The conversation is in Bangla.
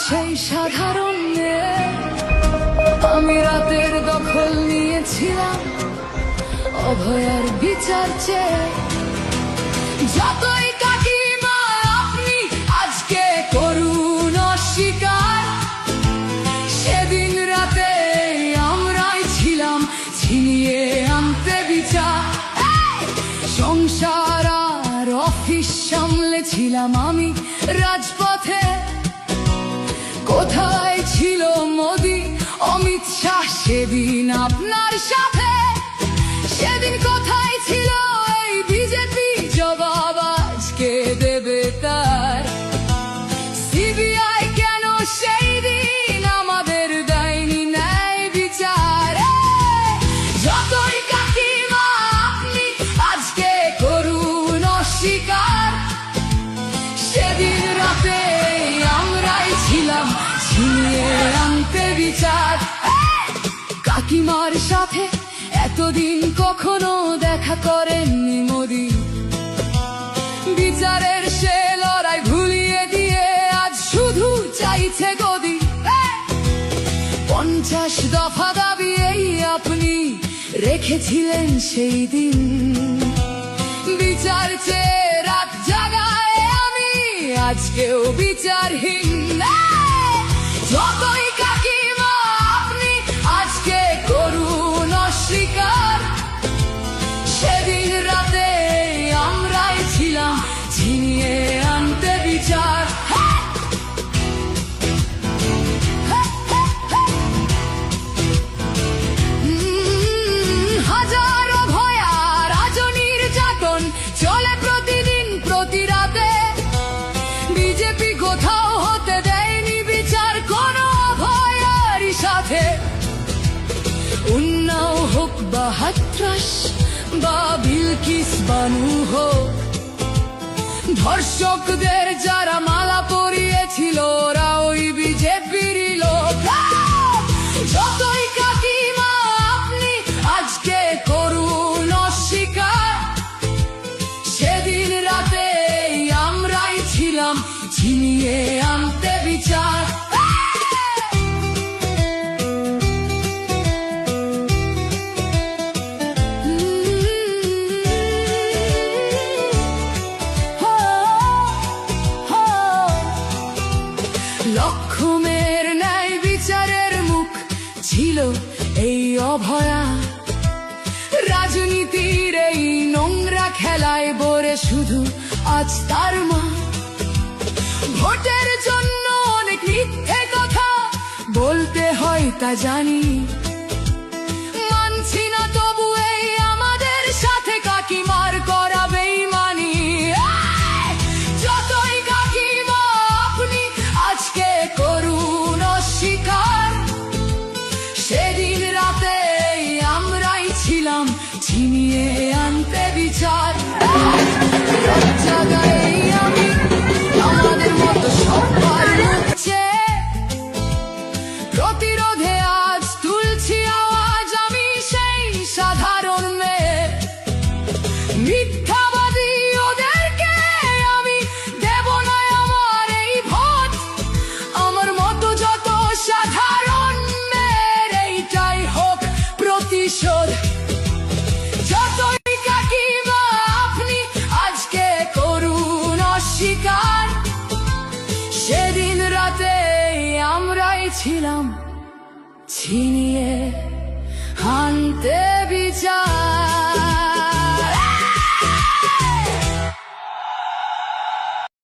সেই সাধারণ মেয়ে। আমি রাতের দখল নিয়েছিলাম অভয়ার বিচার চেয়ে। যতই কাকিমা আপনি আজকে করুন অস্বীকার, সেদিন রাতে আমরাই ছিলাম ছিনিয়ে আনতে বিচার। সংসার আর অফিস সামলেছিলাম আমি রাজপথে। কোথায় ছিল মোদি অমিত শাহ সেদিন আপনার সাথে? সেদিন কোথায় ছিল এই বিজেপি? জবাব আজকে দেবে তার। সিবিআই কেন সেই দিন আমাদের দেয়নি ন্যায় বিচার? যতই কাকিমা আপনি আজকে করুন অস্বীকার, সেদিন রাতে আমরাই ছিলাম ছিনিয়ে আনতে বিচার। কাকিমার সাথে এতদিন কখনো দেখা করেননি মোদি। বিচারের সে লড়াই ভুলিয়ে দিয়ে আজ শুধু চাইছে গদি। 50 দফা দাবি এই আপনি রেখেছিলেন সেই দিন। বিচার চেয়ে রাত জাগায় আমি আজকেও বিচারহীন। যতই কাকিমা আপনি আজকে করুন অস্বীকার, সেদিন রাতে আমরাই ছিলাম ছিনিয়ে আনতে বিচার। হাজারো ভয়া রাজনীর যাতন চলে প্রতিদিন প্রতি রাতে। বিজেপি কোথাও হতে দেয়নি বিচার কোনো ভয়ারই সাথে। উন্নাও হোক বা হাতরাস বা বিলকিস বানু হোক, ধর্ষকদের যারা মালা পরিয়েছিল ওরা ওই বিজেপিরই লোক। যতই কাকিমা আপনি আজকে করুন অস্বীকার, সেদিন রাতে আমরাই ছিলাম ছিনিয়ে আনতে বিচার। লক্ষ্যমের ন্যায় বিচারের মুখ ছিল এই অভয়া। রাজনীতির এই নোংরা খেলায় বরে শুধু আজ তার মা। ভোটের জন্য অনেক মিথ্যে কথা বলতে হয় তা জানি, মানছি না তবু এই আমাদের সাথে কাকিমার করা বেইমানি। যতই কাকিমা আপনি আজকে করুন অস্বীকার, সেদিন রাতে আমরাই ছিলাম ছিনিয়ে আনতে বিচার। জায়গায় আমি আমাদের মতো সবার মুখছে প্রতিরোধে আজ তুলছি আওয়াজ আমি সেই সাধারণ মেয়ে। মিথ্যাবাদী ওদেরকে আমি দেব না আমার এই ভোট। আমার মতো যত সাধারণ মেয়ের এইটাই হোক প্রতিশোধ। যতই কাকিমা আপনি আজকে করুন অস্বীকার, সেদিন রাতে আমরাই ছিলাম ছিনিয়ে